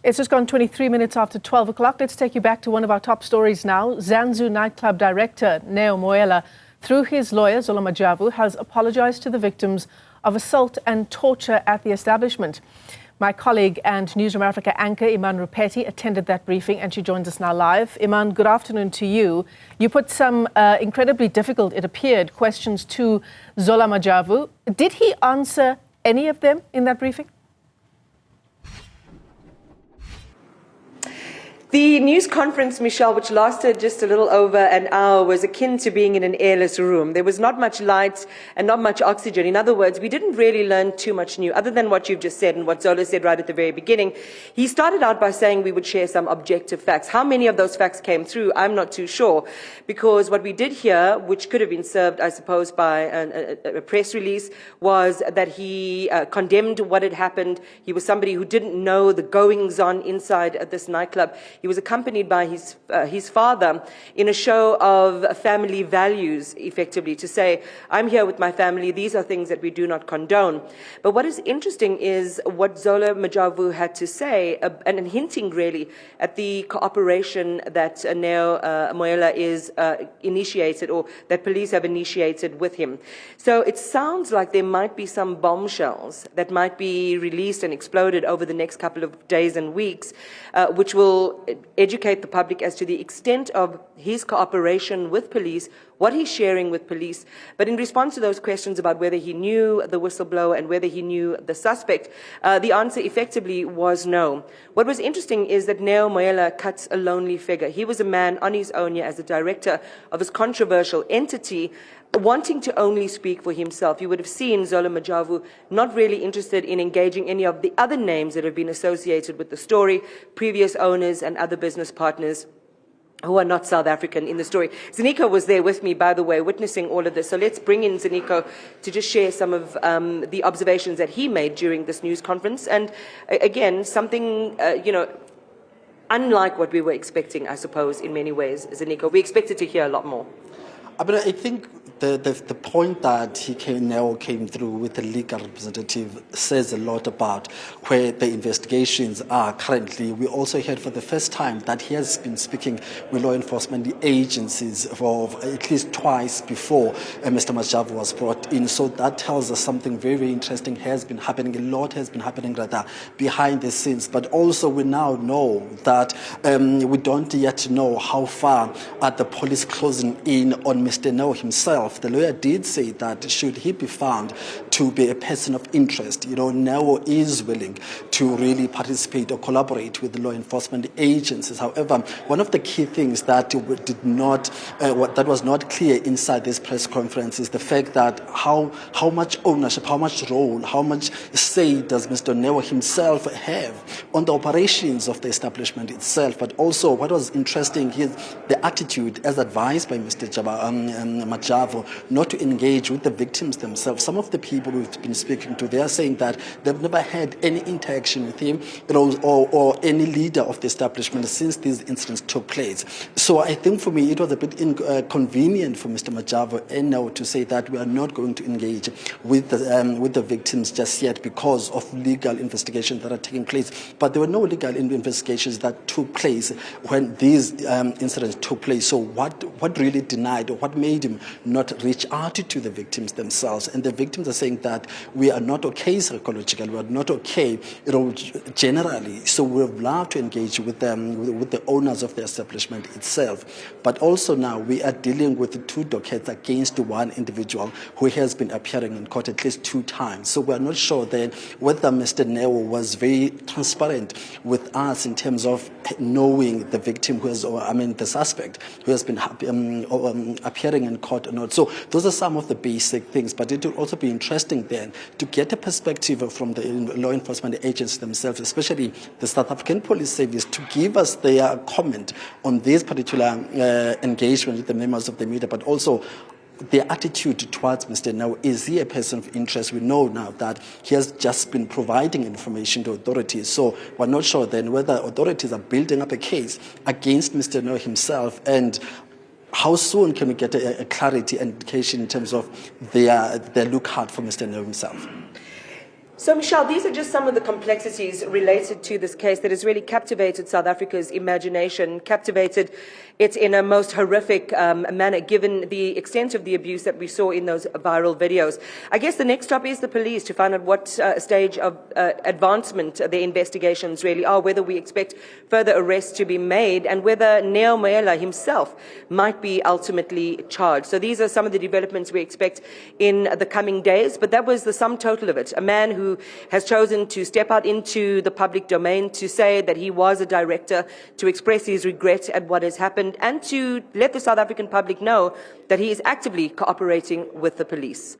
It's just gone 23 minutes after 12 o'clock. Let's take you back to one of our top stories now. Zanzou nightclub director Neo Moela, through his lawyer Zola Majavu, has apologised to the victims of assault and torture at the establishment. My colleague and Newzroom Afrika anchor Iman Rappetti attended that briefing and she joins us now live. Iman, good afternoon to you. You put some incredibly difficult, it appeared, questions to Zola Majavu. Did he answer any of them in that briefing? The news conference, Michelle, which lasted just a little over an hour, was akin to being in an airless room. There was not much light and not much oxygen. In other words, we didn't really learn too much new, other than what you've just said and what Zola said right at the very beginning. He started out by saying we would share some objective facts. How many of those facts came through, I'm not too sure, because what we did hear, which could have been served, I suppose, by a press release, was that he condemned what had happened. He was somebody who didn't know the goings-on inside this nightclub. He was accompanied by his father in a show of family values, effectively, to say, I'm here with my family, these are things that we do not condone. But what is interesting is what Zola Majavu had to say, and hinting really at the cooperation that Neo Moela is initiated, or that police have initiated with him. So it sounds like there might be some bombshells that might be released and exploded over the next couple of days and weeks, which will educate the public as to the extent of his cooperation with police, what he's sharing with police. But in response to those questions about whether he knew the whistleblower and whether he knew the suspect, the answer effectively was no. What was interesting is that Neo Moela cuts a lonely figure. He was a man on his own here as a director of his controversial entity, wanting to only speak for himself. You would have seen Zola Majavu not really interested in engaging any of the other names that have been associated with the story, previous owners and other business partners who are not South African in the story. Ziniko was there with me, by the way, witnessing all of this. So let's bring in Ziniko to just share some of the observations that he made during this news conference. And again, something, unlike what we were expecting, I suppose, in many ways, Ziniko. We expected to hear a lot more. But I think the point that Neo came through with the legal representative says a lot about where the investigations are currently. We also heard for the first time that he has been speaking with law enforcement agencies for at least twice before Mr. Majavu was brought in. So that tells us something very, very interesting has been happening. A lot has been happening rather behind the scenes. But also we now know that we don't yet know how far are the police closing in on Mr. Neo himself. The lawyer did say that should he be found to be a person of interest, Neo is willing to really participate or collaborate with the law enforcement agencies. However, one of the key things that that was not clear inside this press conference is the fact that how much ownership, how much role, how much say does Mr. Neo himself have on the operations of the establishment itself. But also what was interesting is the attitude as advised by Mr. Majavu not to engage with the victims themselves. Some of the people we've been speaking to, they are saying that they've never had any interaction with him or any leader of the establishment since these incidents took place. So I think for me it was a bit inconvenient for Mr. Majavu and now to say that we are not going to engage with the victims just yet because of legal investigations that are taking place. But there were no legal investigations that took place when these incidents took place. So what really denied or what made him not reach out to the victims themselves? And the victims are saying that we are not okay psychologically, we are not okay, generally. So we would love to engage with them, with the owners of the establishment itself. But also now we are dealing with 2 dockets against one individual who has been appearing in court at least 2 times. So we are not sure then whether Mr. Neo was very transparent with us in terms of knowing the victim the suspect who has been appearing in court or not. So those are some of the basic things, but it will also be interesting then to get a perspective from the law enforcement agencies themselves, especially the South African Police Service, to give us their comment on this particular engagement with the members of the media, but also their attitude towards Mr. Neo. Is he a person of interest? We know now that he has just been providing information to authorities. So we're not sure then whether authorities are building up a case against Mr. Neo himself, and how soon can we get a clarity and indication in terms of their lookout for Mr. Neo himself? So, Michelle, these are just some of the complexities related to this case that has really captivated South Africa's imagination, captivated it in a most horrific manner, given the extent of the abuse that we saw in those viral videos. I guess the next stop is the police to find out what stage of advancement the investigations really are, whether we expect further arrests to be made, and whether Neo Moela himself might be ultimately charged. So these are some of the developments we expect in the coming days, but that was the sum total of it. A man who has chosen to step out into the public domain to say that he was a director, to express his regret at what has happened, and to let the South African public know that he is actively cooperating with the police.